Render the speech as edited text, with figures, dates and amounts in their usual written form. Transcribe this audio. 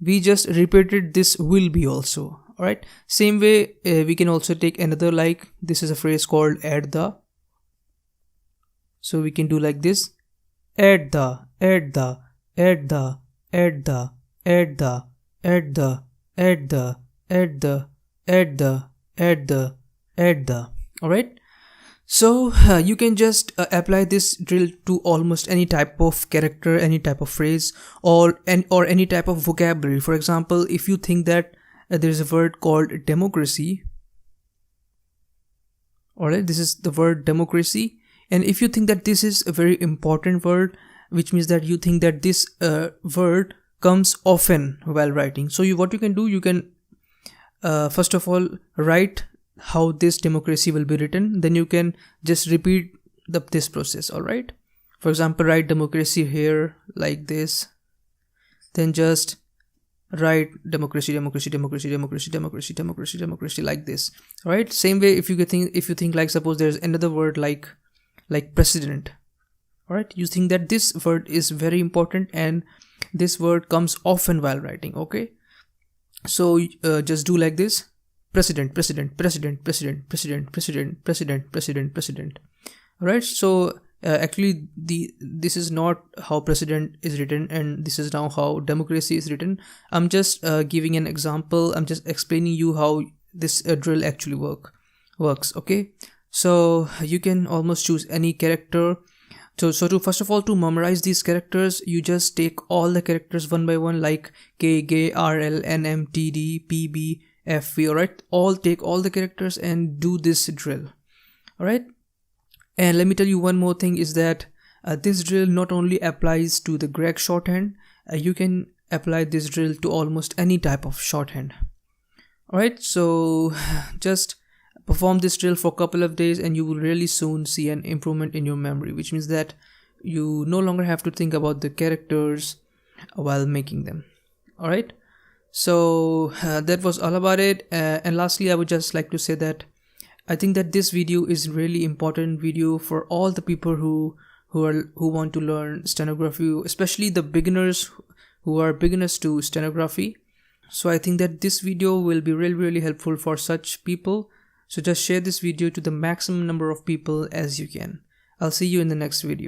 we just repeated this will be also. Alright, same way we can also take another, like this is a phrase called add the. So we can do like this: add the, add the, add the, add the, add the, add the, add the, add the, add the, add the, add the. Alright, so you can just apply this drill to almost any type of character, any type of phrase, or any type of vocabulary. For example, if you think that there is a word called democracy, alright, this is the word democracy, and if you think that this is a very important word, which means that you think that this word comes often while writing, so what you can do, you can first of all write how this democracy will be written, then you can just repeat this process. Alright, for example, write democracy here like this, then just write democracy, democracy, democracy, democracy, democracy, democracy, democracy like this. Alright, same way if you think like, suppose there's another word like president. Alright, you think that this word is very important and this word comes often while writing. Okay, so just do like this: president, president, president, president, president, president, president, president, president. Alright, so actually this is not how president is written, and this is now how democracy is written. I'm just giving an example. I'm just explaining you how this drill actually works. Okay, so you can almost choose any character. So to first of all, to memorize these characters, you just take all the characters one by one, like K, G, R, L, N, M, T, D, P, B, F, V. Alright, take all the characters and do this drill. Alright, and let me tell you one more thing is that this drill not only applies to the Gregg shorthand, you can apply this drill to almost any type of shorthand. Alright, so just perform this drill for a couple of days and you will really soon see an improvement in your memory, which means that you no longer have to think about the characters while making them. Alright, so that was all about it, and lastly I would just like to say that I think that this video is really important video for all the people who want to learn stenography, especially the beginners who are beginners to stenography. So I think that this video will be really helpful for such people. So just share this video to the maximum number of people as you can. I'll see you in the next video.